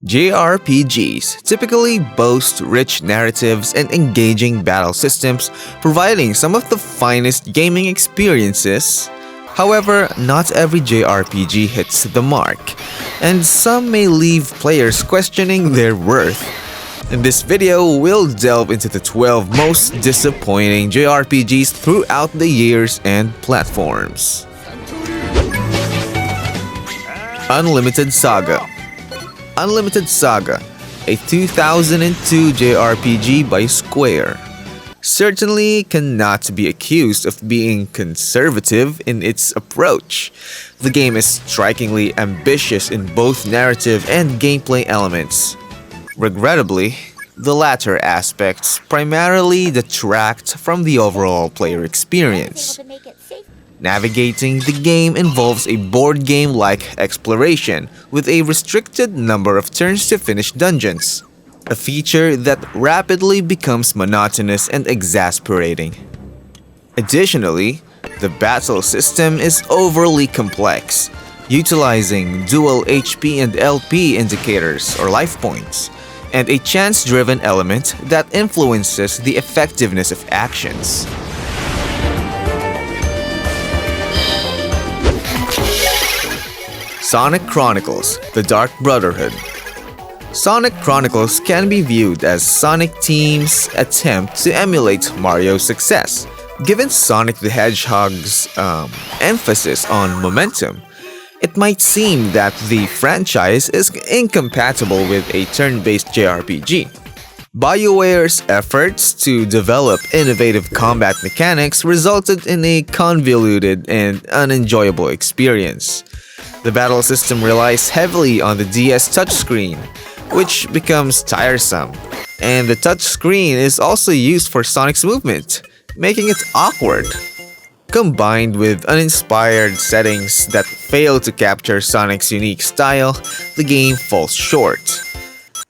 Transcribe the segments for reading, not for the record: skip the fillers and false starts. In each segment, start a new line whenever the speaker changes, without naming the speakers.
JRPGs typically boast rich narratives and engaging battle systems, providing some of the finest gaming experiences. However, not every JRPG hits the mark, and some may leave players questioning their worth. In this video, we'll delve into the 12 most disappointing JRPGs throughout the years and platforms. Unlimited Saga. Unlimited Saga, a 2002 JRPG by Square, certainly cannot be accused of being conservative in its approach. The game is strikingly ambitious in both narrative and gameplay elements. Regrettably, the latter aspects primarily detract from the overall player experience. Navigating the game involves a board game-like exploration with a restricted number of turns to finish dungeons, a feature that rapidly becomes monotonous and exasperating. Additionally, the battle system is overly complex, utilizing dual HP and LP indicators or life points, and a chance-driven element that influences the effectiveness of actions. Sonic Chronicles: The Dark Brotherhood. Sonic Chronicles can be viewed as Sonic Team's attempt to emulate Mario's success. Given Sonic the Hedgehog's emphasis on momentum, it might seem that the franchise is incompatible with a turn-based JRPG. BioWare's efforts to develop innovative combat mechanics resulted in a convoluted and unenjoyable experience. The battle system relies heavily on the DS touchscreen, which becomes tiresome, and the touchscreen is also used for Sonic's movement, making it awkward. Combined with uninspired settings that fail to capture Sonic's unique style, the game falls short.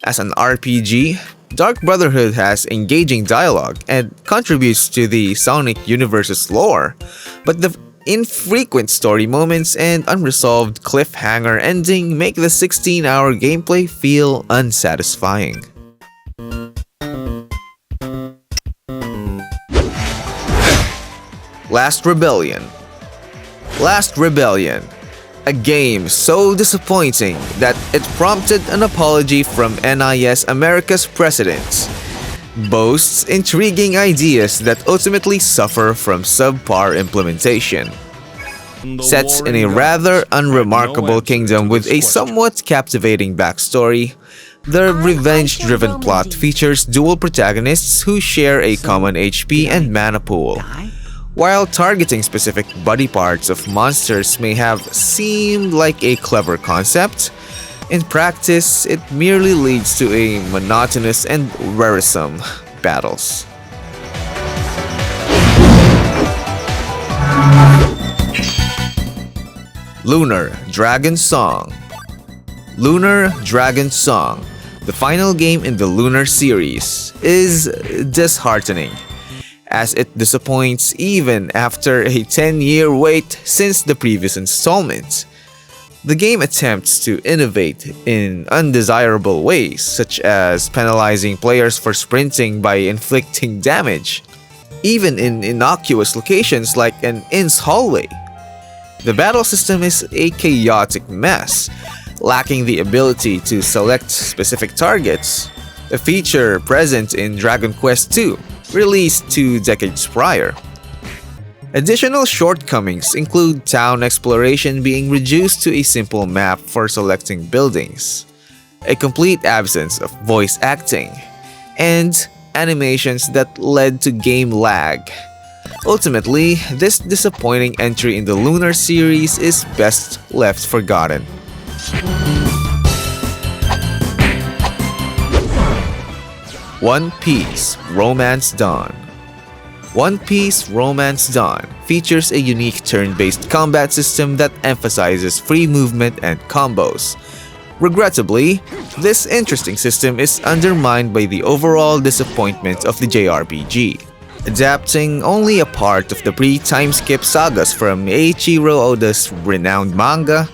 As an RPG, Dark Brotherhood has engaging dialogue and contributes to the Sonic universe's lore, but the infrequent story moments and unresolved cliffhanger ending make the 16-hour gameplay feel unsatisfying. Last Rebellion. Last Rebellion, a game so disappointing that it prompted an apology from NIS America's president, boasts intriguing ideas that ultimately suffer from subpar implementation. Set in a rather unremarkable kingdom with a somewhat captivating backstory, the revenge-driven plot features dual protagonists who share a common HP and mana pool. While targeting specific body parts of monsters may have seemed like a clever concept, in practice, it merely leads to a monotonous and wearisome battles. Lunar Dragon Song. Lunar Dragon Song, the final game in the Lunar series, is disheartening, as it disappoints even after a 10-year wait since the previous installment. The game attempts to innovate in undesirable ways, such as penalizing players for sprinting by inflicting damage, even in innocuous locations like an inn's hallway. The battle system is a chaotic mess, lacking the ability to select specific targets, a feature present in Dragon Quest II, released 2 decades prior. Additional shortcomings include town exploration being reduced to a simple map for selecting buildings, a complete absence of voice acting, and animations that led to game lag. Ultimately, this disappointing entry in the Lunar series is best left forgotten. One Piece Romance Dawn. One Piece Romance Dawn features a unique turn-based combat system that emphasizes free movement and combos. Regrettably, this interesting system is undermined by the overall disappointment of the JRPG. Adapting only a part of the pre-time skip sagas from Eiichiro Oda's renowned manga,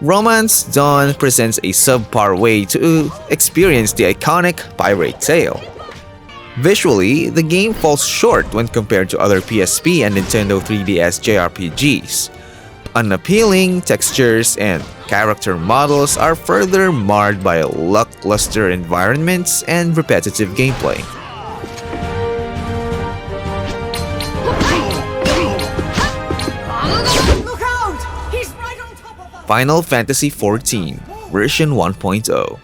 Romance Dawn presents a subpar way to experience the iconic pirate tale. Visually, the game falls short when compared to other PSP and Nintendo 3DS JRPGs. Unappealing textures and character models are further marred by lackluster environments and repetitive gameplay. Final Fantasy XIV Version 1.0.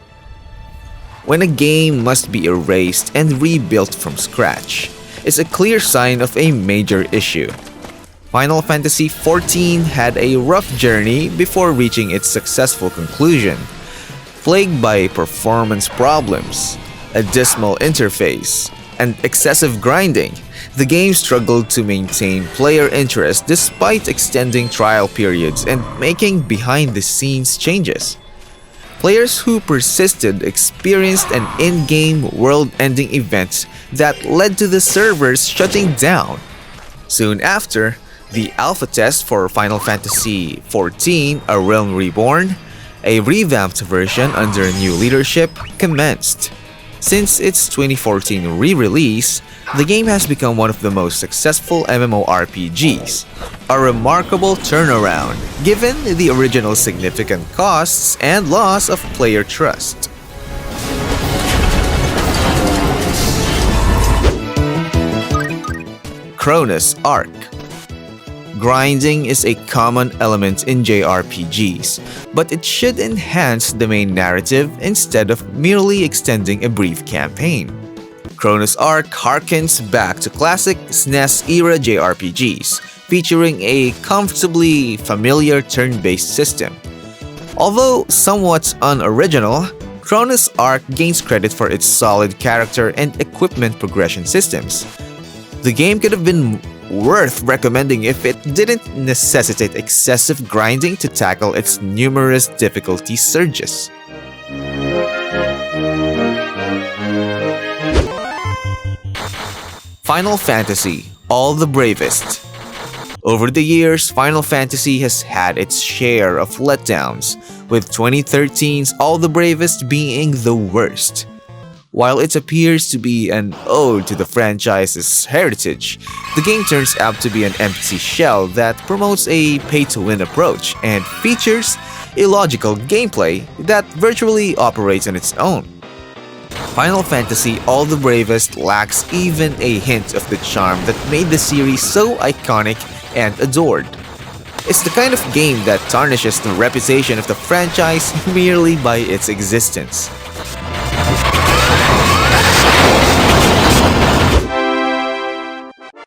When a game must be erased and rebuilt from scratch, it's a clear sign of a major issue. Final Fantasy XIV had a rough journey before reaching its successful conclusion. Plagued by performance problems, a dismal interface, and excessive grinding, the game struggled to maintain player interest despite extending trial periods and making behind-the-scenes changes. Players who persisted experienced an in-game world-ending event that led to the servers shutting down. Soon after, the alpha test for Final Fantasy XIV: A Realm Reborn, a revamped version under new leadership, commenced. Since its 2014 re-release, the game has become one of the most successful MMORPGs, a remarkable turnaround given the original's significant costs and loss of player trust. Chronos Arc. Grinding is a common element in JRPGs, but it should enhance the main narrative instead of merely extending a brief campaign. Chronos Arc harkens back to classic SNES-era JRPGs, featuring a comfortably familiar turn-based system. Although somewhat unoriginal, Chronos Arc gains credit for its solid character and equipment progression systems. The game could have been worth recommending if it didn't necessitate excessive grinding to tackle its numerous difficulty surges. Final Fantasy: All the Bravest. Over the years, Final Fantasy has had its share of letdowns, with 2013's All the Bravest being the worst. While it appears to be an ode to the franchise's heritage, the game turns out to be an empty shell that promotes a pay-to-win approach and features illogical gameplay that virtually operates on its own. Final Fantasy: All the Bravest lacks even a hint of the charm that made the series so iconic and adored. It's the kind of game that tarnishes the reputation of the franchise merely by its existence.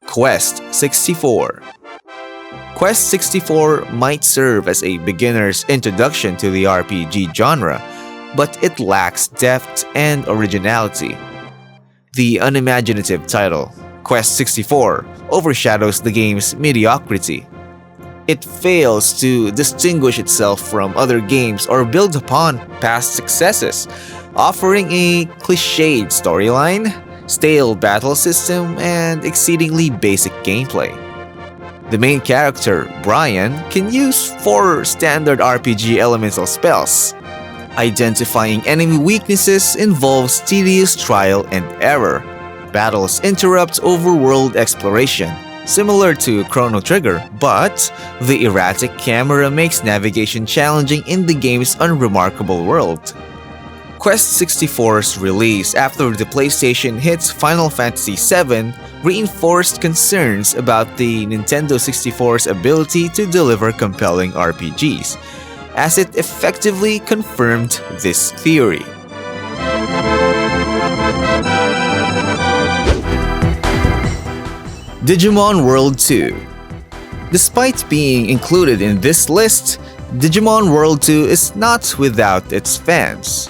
Quest 64. Quest 64 might serve as a beginner's introduction to the RPG genre, but it lacks depth and originality. The unimaginative title, Quest 64, overshadows the game's mediocrity. It fails to distinguish itself from other games or build upon past successes, offering a cliched storyline, stale battle system, and exceedingly basic gameplay. The main character, Brian, can use 4 standard RPG elemental spells. Identifying enemy weaknesses involves tedious trial and error. Battles interrupt overworld exploration, similar to Chrono Trigger, but the erratic camera makes navigation challenging in the game's unremarkable world. Quest 64's release after the PlayStation hits Final Fantasy VII reinforced concerns about the Nintendo 64's ability to deliver compelling RPGs, as it effectively confirmed this theory. Digimon World 2. Despite being included in this list, Digimon World 2 is not without its fans.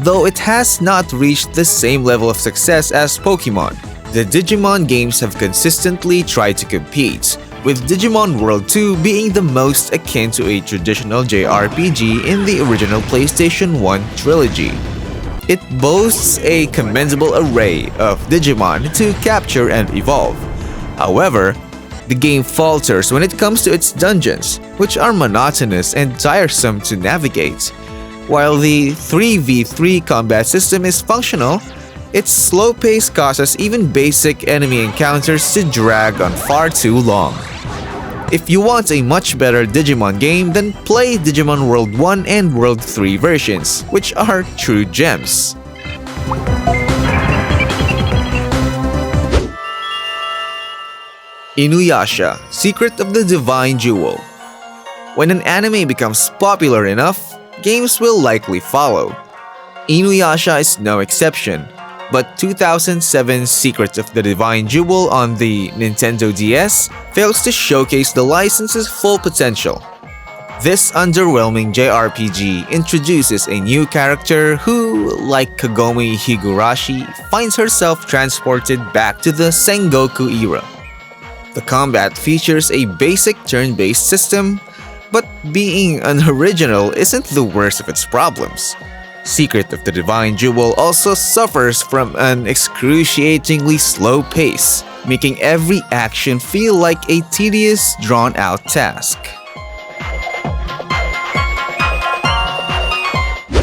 Though it has not reached the same level of success as Pokemon, the Digimon games have consistently tried to compete, with Digimon World 2 being the most akin to a traditional JRPG in the original PlayStation 1 trilogy. It boasts a commendable array of Digimon to capture and evolve. However, The game falters when it comes to its dungeons, which are monotonous and tiresome to navigate. While the 3v3 combat system is functional, its slow pace causes even basic enemy encounters to drag on far too long. If you want a much better Digimon game, then play Digimon World 1 and World 3 versions, which are true gems. Inuyasha, Secret of the Divine Jewel. When an anime becomes popular enough, games will likely follow. Inuyasha is no exception, but 2007's Secret of the Divine Jewel on the Nintendo DS fails to showcase the license's full potential. This underwhelming JRPG introduces a new character who, like Kagome Higurashi, finds herself transported back to the Sengoku era. The combat features a basic turn-based system, but being unoriginal isn't the worst of its problems. Secret of the Divine Jewel also suffers from an excruciatingly slow pace, making every action feel like a tedious, drawn-out task.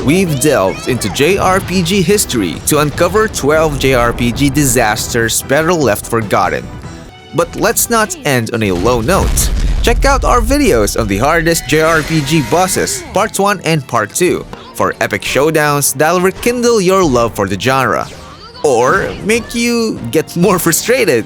We've delved into JRPG history to uncover 12 JRPG disasters better left forgotten. But let's not end on a low note. Check out our videos on the hardest JRPG bosses, Part 1 and Part 2, for epic showdowns that'll rekindle your love for the genre. Or make you get more frustrated.